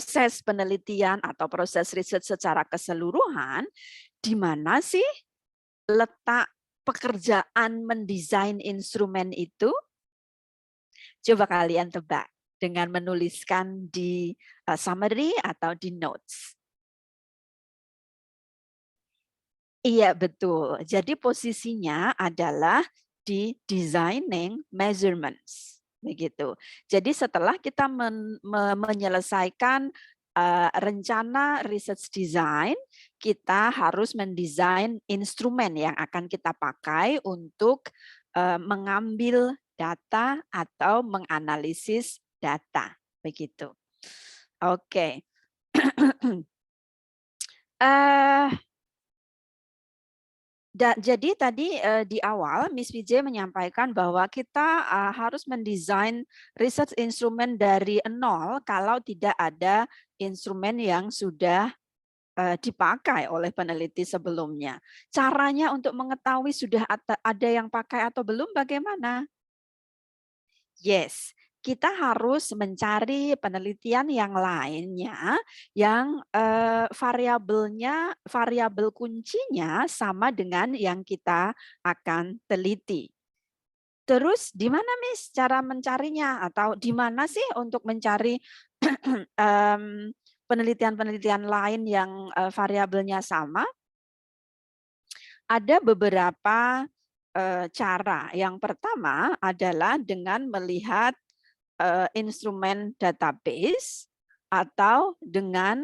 proses penelitian atau proses riset secara keseluruhan, di mana sih letak pekerjaan mendesain instrumen itu? Coba kalian tebak dengan menuliskan di summary atau di notes. Iya, betul. Jadi posisinya adalah di designing measurements. Begitu. Jadi setelah kita menyelesaikan rencana research design, kita harus mendesain instrumen yang akan kita pakai untuk mengambil data atau menganalisis data. Begitu. Oke. Jadi tadi di awal Miss Vijay menyampaikan bahwa kita harus mendesain research instrumen dari nol kalau tidak ada instrumen yang sudah dipakai oleh peneliti sebelumnya. Caranya untuk mengetahui sudah ada yang pakai atau belum bagaimana? Yes, kita harus mencari penelitian yang lainnya yang variabel kuncinya sama dengan yang kita akan teliti. Terus di mana Miss cara mencarinya atau di mana sih untuk mencari penelitian-penelitian lain yang variabelnya sama? Ada beberapa cara. Yang pertama adalah dengan melihat instrumen database atau dengan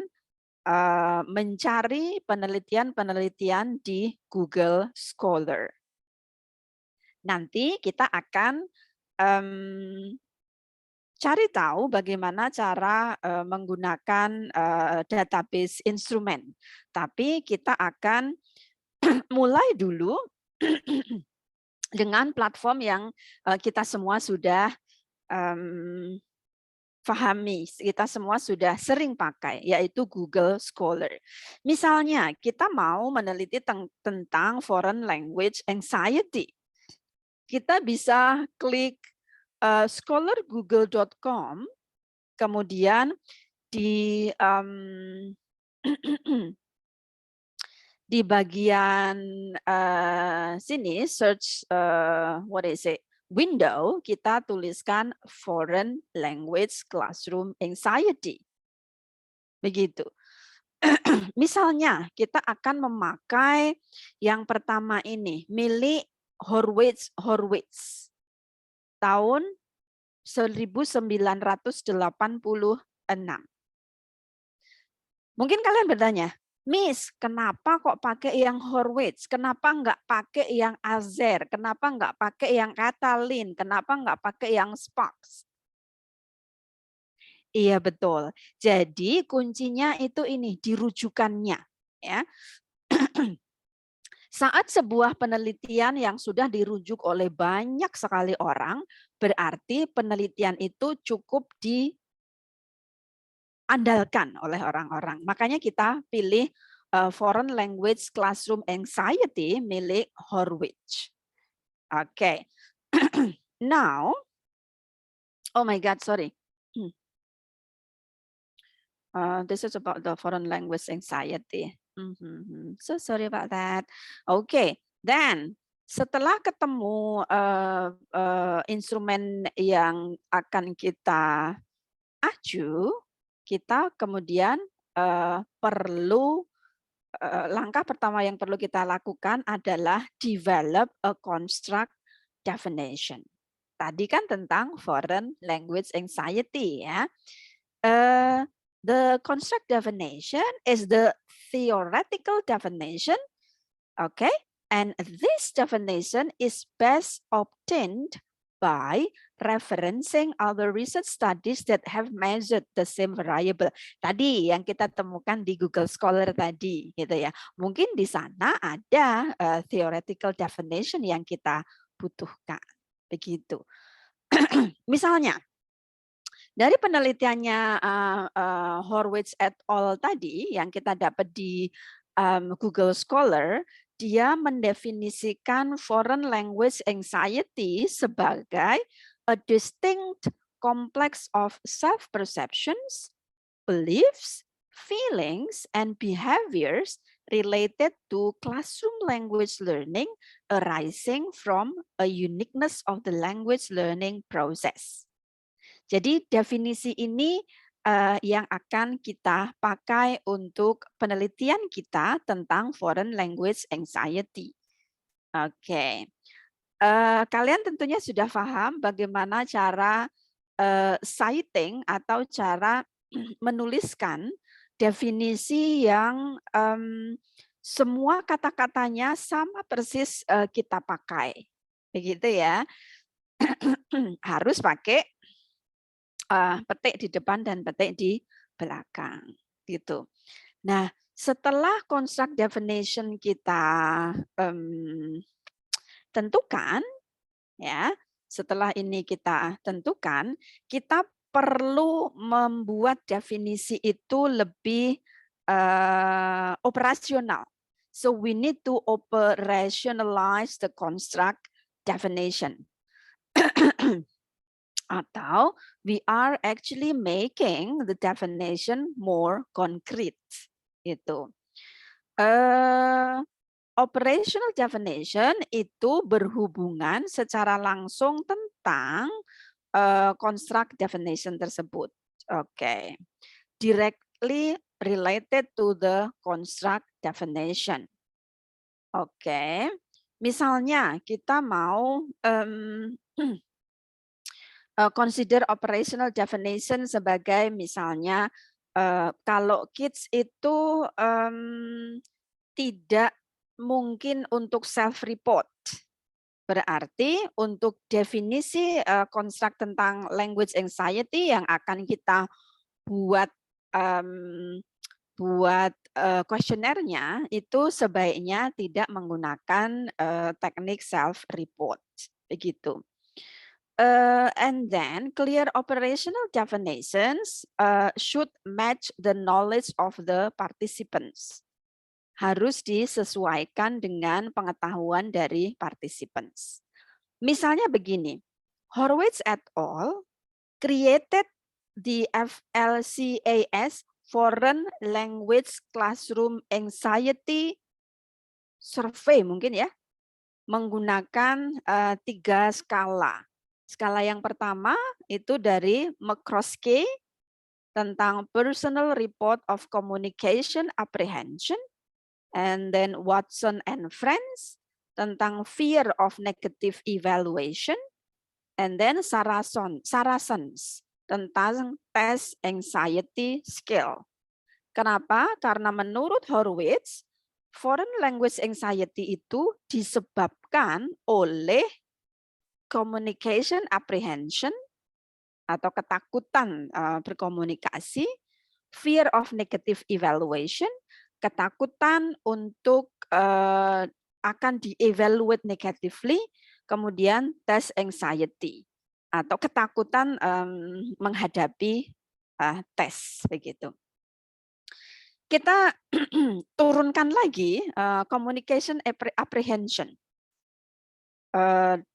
mencari penelitian-penelitian di Google Scholar. Nanti kita akan cari tahu bagaimana cara menggunakan database instrumen. Tapi kita akan mulai dulu dengan platform yang kita semua sudah pahami, kita semua sudah sering pakai, yaitu Google Scholar. Misalnya, kita mau meneliti tentang foreign language anxiety. Kita bisa klik scholargoogle.com, kemudian di di bagian sini search window, kita tuliskan foreign language classroom anxiety. Begitu. Misalnya kita akan memakai yang pertama ini, milik Horwitz tahun 1986. Mungkin kalian bertanya, Miss, kenapa kok pakai yang Horwitz? Kenapa nggak pakai yang Azer? Kenapa nggak pakai yang Catalin? Kenapa nggak pakai yang Sparks? Iya betul. Jadi kuncinya itu ini di rujukannya, ya. Saat sebuah penelitian yang sudah dirujuk oleh banyak sekali orang, berarti penelitian itu cukup diandalkan oleh orang-orang. Makanya kita pilih Foreign Language Classroom Anxiety milik Horwitz. Oke. Now, oh my God, sorry. This is about the foreign language anxiety. So sorry about that. Okay, then setelah ketemu instrumen yang akan kita acu, kita kemudian perlu langkah pertama yang perlu kita lakukan adalah develop a construct definition. Tadi kan tentang foreign language anxiety ya. The construct definition is the theoretical definition, okay? And this definition is best obtained by referencing other research studies that have measured the same variable. Tadi yang kita temukan di Google Scholar tadi, gitu ya. Mungkin di sana ada theoretical definition yang kita butuhkan, begitu. Misalnya, dari penelitiannya Horwitz et al. Tadi yang kita dapat di Google Scholar, dia mendefinisikan foreign language anxiety sebagai a distinct complex of self-perceptions beliefs, feelings, and behaviors related to classroom language learning arising from a uniqueness of the language learning process. Jadi definisi ini yang akan kita pakai untuk penelitian kita tentang foreign language anxiety. Oke. Kalian tentunya sudah paham bagaimana cara citing atau cara menuliskan definisi yang semua kata-katanya sama persis kita pakai. Begitu ya. Harus pakai petik di depan dan petik di belakang. Gitu. Nah, setelah construct definition kita tentukan, ya, setelah ini kita tentukan, kita perlu membuat definisi itu lebih operasional. So we need to operationalize the construct definition. Atau we are actually making the definition more concrete. Itu. Operational definition itu berhubungan secara langsung tentang construct definition tersebut. Oke. Directly related to the construct definition. Oke. Misalnya kita mau consider operational definition sebagai misalnya kalau kids itu tidak mungkin untuk self-report. Berarti untuk definisi construct tentang language anxiety yang akan kita buat kuesionernya itu sebaiknya tidak menggunakan teknik self-report. Begitu. And then clear operational definitions should match the knowledge of the participants. Harus disesuaikan dengan pengetahuan dari participants. Misalnya begini, Horwitz et al. Created the FLCAS Foreign Language Classroom Anxiety Survey mungkin ya, menggunakan 3 skala. Skala yang pertama itu dari McCroskey tentang Personal Report of Communication Apprehension. And then Watson and Friends tentang fear of negative evaluation. And then Saracens tentang test anxiety skill. Kenapa? Karena menurut Horwitz, foreign language anxiety itu disebabkan oleh communication apprehension atau ketakutan berkomunikasi, fear of negative evaluation, ketakutan untuk akan di-evaluate negatively, kemudian test anxiety atau ketakutan menghadapi tes begitu. Kita turunkan lagi communication apprehension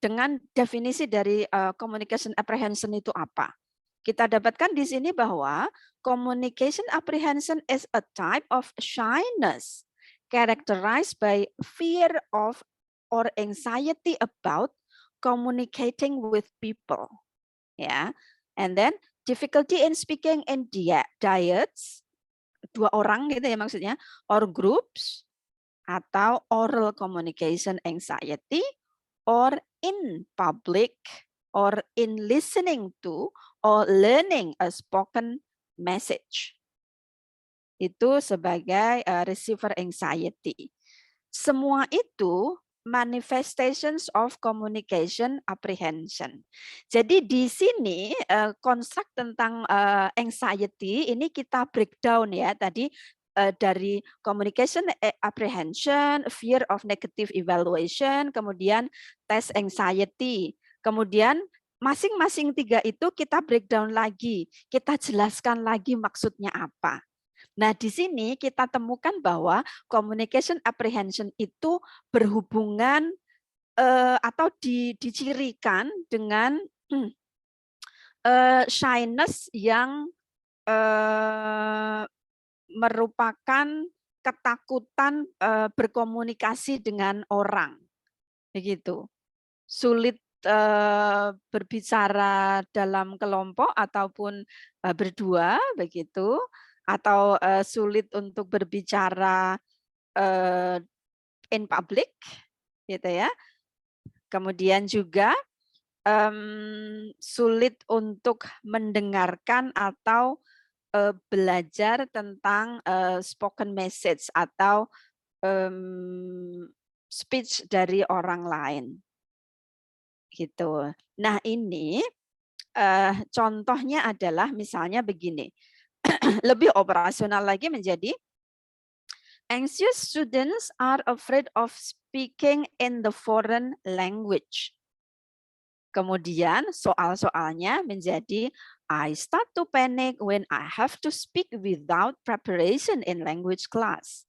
dengan definisi dari communication apprehension itu apa? Kita dapatkan di sini bahwa communication apprehension is a type of shyness characterized by fear of or anxiety about communicating with people. Ya, and then difficulty in speaking in diets, 2 orang gitu ya maksudnya, or groups, atau oral communication anxiety, or in public, or in listening to, or learning a spoken message. Itu sebagai receiver anxiety. Semua itu manifestations of communication apprehension. Jadi di sini konsep tentang anxiety ini kita breakdown ya tadi dari communication apprehension, fear of negative evaluation, kemudian test anxiety. Kemudian masing-masing 3 itu kita breakdown lagi, kita jelaskan lagi maksudnya apa. Nah, di sini kita temukan bahwa communication apprehension itu berhubungan atau dicirikan dengan shyness yang merupakan ketakutan berkomunikasi dengan orang, begitu. Sulit berbicara dalam kelompok ataupun berdua, begitu, atau sulit untuk berbicara in public, gitu ya. Kemudian juga sulit untuk mendengarkan atau belajar tentang spoken message atau speech dari orang lain, gitu. Nah ini contohnya adalah misalnya begini, lebih operasional lagi menjadi anxious students are afraid of speaking in the foreign language. Kemudian soal-soalnya menjadi I start to panic when I have to speak without preparation in language class.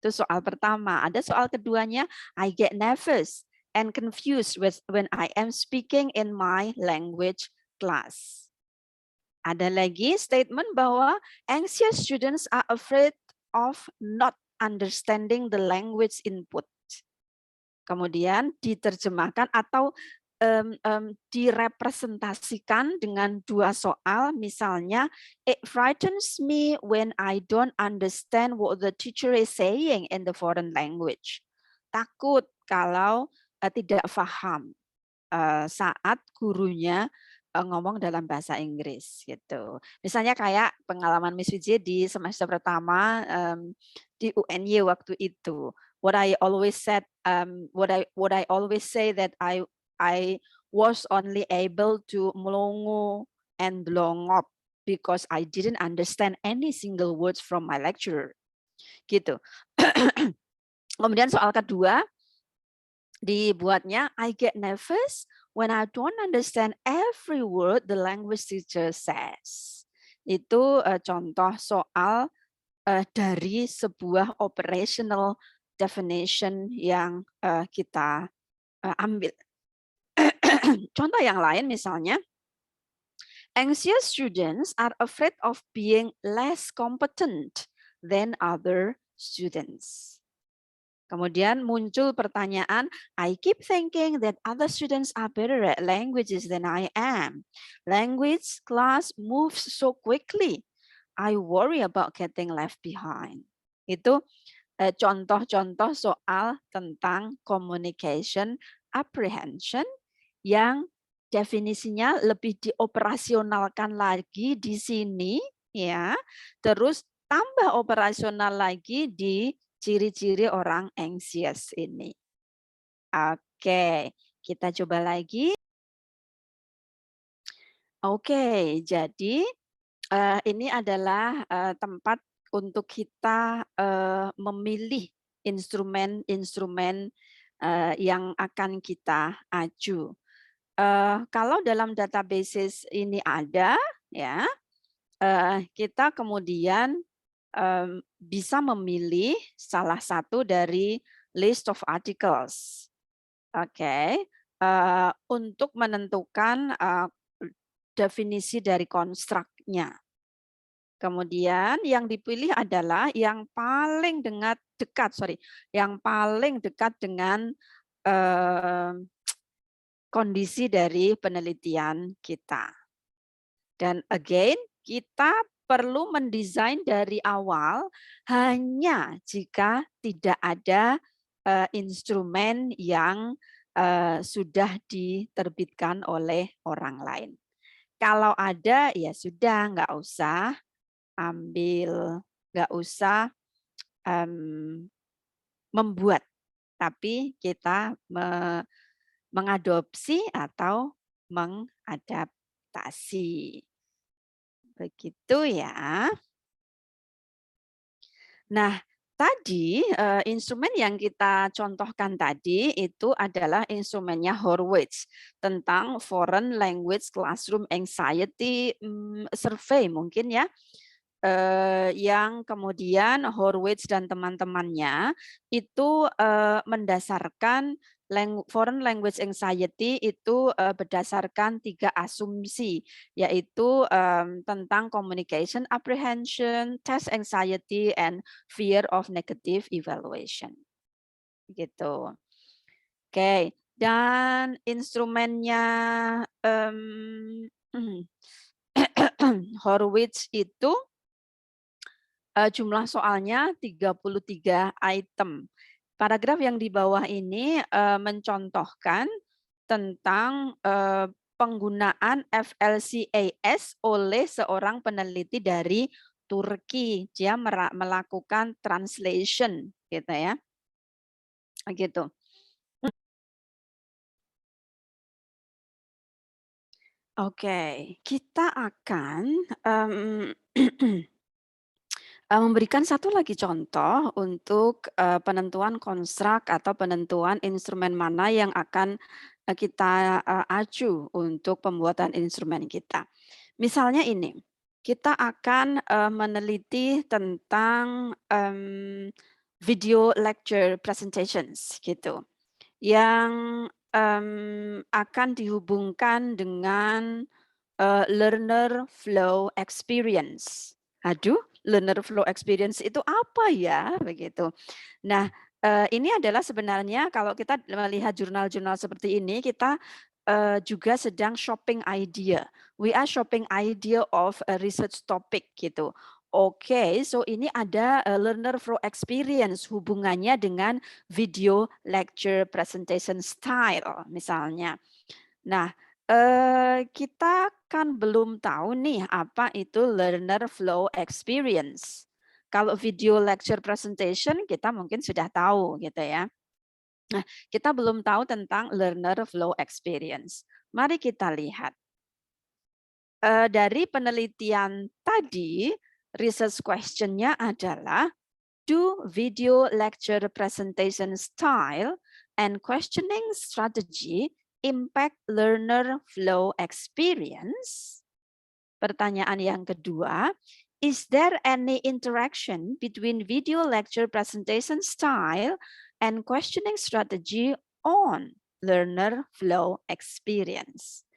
Itu soal pertama. Ada soal keduanya, I get nervous and confused when I am speaking in my language class. Ada lagi statement bahwa anxious students are afraid of not understanding the language input. Kemudian diterjemahkan atau direpresentasikan dengan dua soal, misalnya it frightens me when I don't understand what the teacher is saying in the foreign language. Takut kalau tidak paham saat gurunya ngomong dalam bahasa Inggris gitu. Misalnya kayak pengalaman Miss Wiji di semester pertama di UNY waktu itu. What I always said, what I always say that I was only able to melongo and blongop because I didn't understand any single words from my lecturer. Gitu. Kemudian soal kedua dibuatnya I get nervous when I don't understand every word the language teacher says. Itu contoh soal dari sebuah operational definition yang kita ambil. Contoh yang lain misalnya, anxious students are afraid of being less competent than other students. Kemudian muncul pertanyaan, I keep thinking that other students are better at languages than I am. Language class moves so quickly. I worry about getting left behind. Itu contoh-contoh soal tentang communication apprehension yang definisinya lebih dioperasionalkan lagi di sini, ya. Terus tambah operasional lagi di ciri-ciri orang anxious ini. Oke, kita coba lagi. Oke, jadi ini adalah tempat untuk kita memilih instrumen-instrumen yang akan kita aju. Kalau dalam databases ini ada, ya, kita kemudian bisa memilih salah satu dari list of articles, oke, untuk menentukan definisi dari konstruknya. Kemudian yang dipilih adalah yang paling dekat dengan kondisi dari penelitian kita. Dan again, kita perlu mendesain dari awal hanya jika tidak ada instrumen yang sudah diterbitkan oleh orang lain. Kalau ada, ya sudah, nggak usah ambil, nggak usah membuat, tapi kita mengadopsi atau mengadaptasi. Begitu ya. Nah, tadi instrumen yang kita contohkan tadi itu adalah instrumennya Horowitz tentang Foreign Language Classroom Anxiety Survey mungkin ya. Yang kemudian Horowitz dan teman-temannya itu mendasarkan foreign language anxiety itu berdasarkan 3 asumsi, yaitu tentang communication apprehension, test anxiety, and fear of negative evaluation. Gitu. Oke, dan instrumennya Horowitz itu jumlah soalnya 33 item. Paragraf yang di bawah ini mencontohkan tentang penggunaan FLCAS oleh seorang peneliti dari Turki. Dia melakukan translation gitu ya. Gitu. Oke, kita akan memberikan satu lagi contoh untuk penentuan konstruk atau penentuan instrumen mana yang akan kita acu untuk pembuatan instrumen kita. Misalnya ini, kita akan meneliti tentang video lecture presentations gitu, yang akan dihubungkan dengan learner flow experience. Aduh, learner flow experience itu apa ya? Begitu. Nah, ini adalah sebenarnya kalau kita melihat jurnal-jurnal seperti ini, kita juga sedang shopping idea. We are shopping idea of a research topic gitu. Oke, so ini ada learner flow experience hubungannya dengan video lecture presentation style misalnya. Nah, kita kan belum tahu nih apa itu learner flow experience. Kalau video lecture presentation kita mungkin sudah tahu gitu ya. Nah, kita belum tahu tentang learner flow experience. Mari kita lihat. Dari penelitian tadi, research question-nya adalah, do video lecture presentation style and questioning strategy impact learner flow experience? Pertanyaan yang kedua, is there any interaction between video lecture presentation style and questioning strategy on learner flow experience?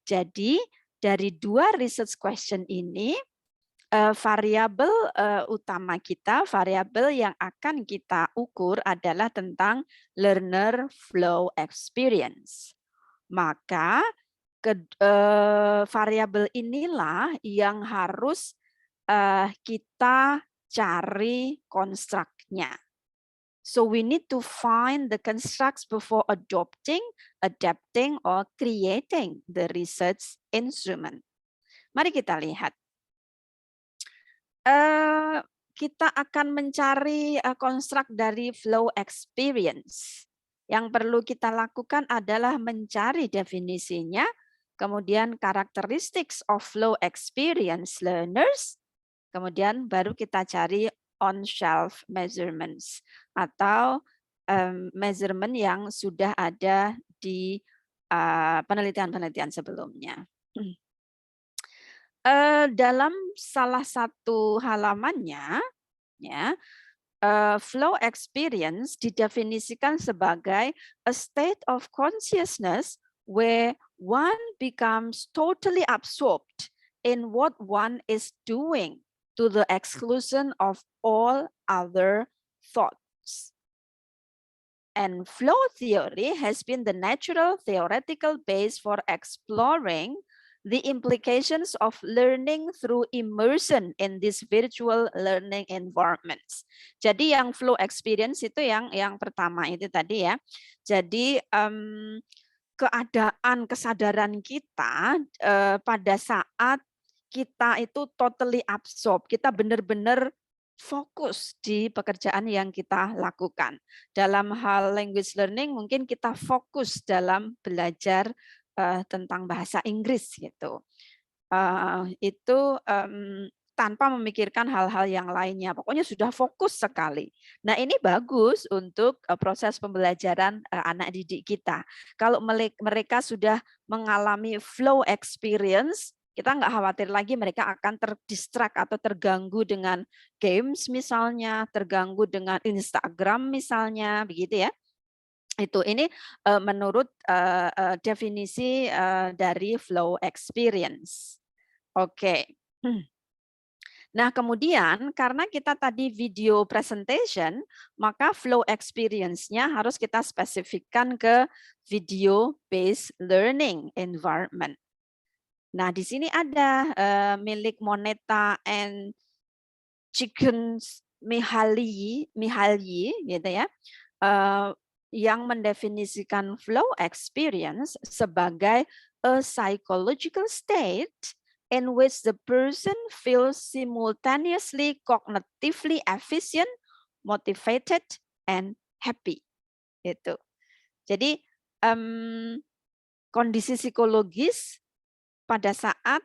Jadi, dari 2 research question ini, variabel utama kita, variabel yang akan kita ukur adalah tentang learner flow experience. Maka variabel inilah yang harus kita cari konstruknya. So we need to find the constructs before adopting, adapting, or creating the research instrument. Mari kita lihat. Kita akan mencari konstruk dari flow experience. Yang perlu kita lakukan adalah mencari definisinya, kemudian characteristics of flow experience learners, kemudian baru kita cari on-shelf measurements atau measurement yang sudah ada di penelitian-penelitian sebelumnya. Dalam salah satu halamannya, ya, flow experience didefinisikan sebagai a state of consciousness where one becomes totally absorbed in what one is doing to the exclusion of all other thoughts. And flow theory has been the natural theoretical base for exploring the implications of learning through immersion in these virtual learning environments. Jadi yang flow experience itu yang pertama itu tadi ya. Jadi keadaan kesadaran kita pada saat kita itu totally absorb, kita benar-benar fokus di pekerjaan yang kita lakukan. Dalam hal language learning mungkin kita fokus dalam belajar tentang bahasa Inggris gitu. Itu tanpa memikirkan hal-hal yang lainnya. Pokoknya sudah fokus sekali. Nah, ini bagus untuk proses pembelajaran anak didik kita. Kalau mereka sudah mengalami flow experience, kita nggak khawatir lagi mereka akan terdistract atau terganggu dengan games misalnya, terganggu dengan Instagram misalnya, begitu ya. Ini menurut definisi dari flow experience. Oke. Nah, kemudian karena kita tadi video presentation, maka flow experience-nya harus kita spesifikkan ke video based learning environment. Nah, di sini ada milik Moneta and Chickens Mihaly gitu ya. Yang mendefinisikan flow experience sebagai a psychological state in which the person feels simultaneously cognitively efficient, motivated, and happy. Itu. Jadi kondisi psikologis pada saat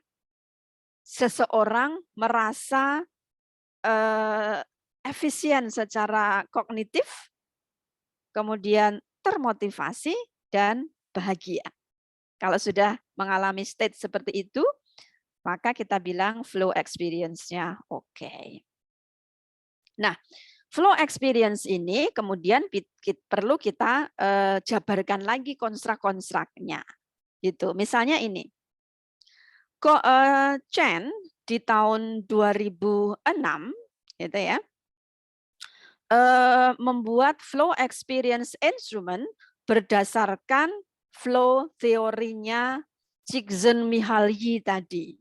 seseorang merasa efisien secara kognitif, kemudian termotivasi dan bahagia. Kalau sudah mengalami state seperti itu, maka kita bilang flow experience-nya oke. Nah, flow experience ini kemudian perlu kita jabarkan lagi konstruk-konstruknya. Gitu. Misalnya ini. Chen di tahun 2006 gitu ya. Membuat flow experience instrument berdasarkan flow teorinya Csikszentmihalyi tadi,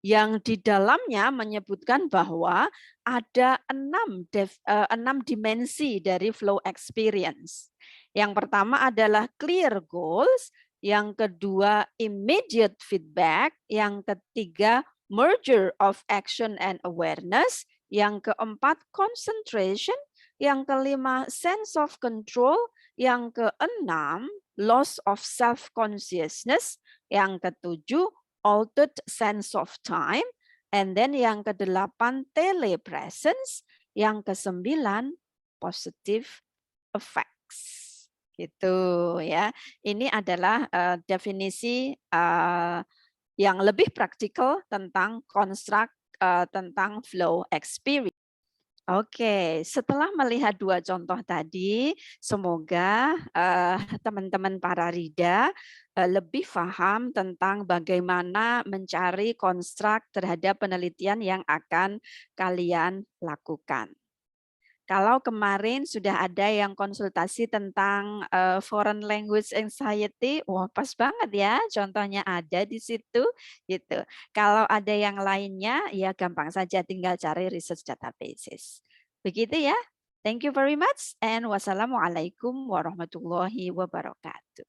yang di dalamnya menyebutkan bahwa ada 6 dimensi dari flow experience. Yang pertama adalah clear goals, yang kedua immediate feedback, yang ketiga merger of action and awareness, yang keempat concentration, yang kelima sense of control, yang keenam loss of self consciousness, yang ketujuh altered sense of time, and then yang kedelapan telepresence, yang kesembilan positive effects. Gitu ya. Ini adalah definisi yang lebih praktikal tentang konstruk tentang flow experience. Oke, setelah melihat 2 contoh tadi, semoga teman-teman para Rida lebih paham tentang bagaimana mencari konstruk terhadap penelitian yang akan kalian lakukan. Kalau kemarin sudah ada yang konsultasi tentang foreign language anxiety, wah pas banget ya, contohnya ada di situ gitu. Kalau ada yang lainnya, ya gampang saja tinggal cari research databases. Begitu ya. Thank you very much and wassalamualaikum warahmatullahi wabarakatuh.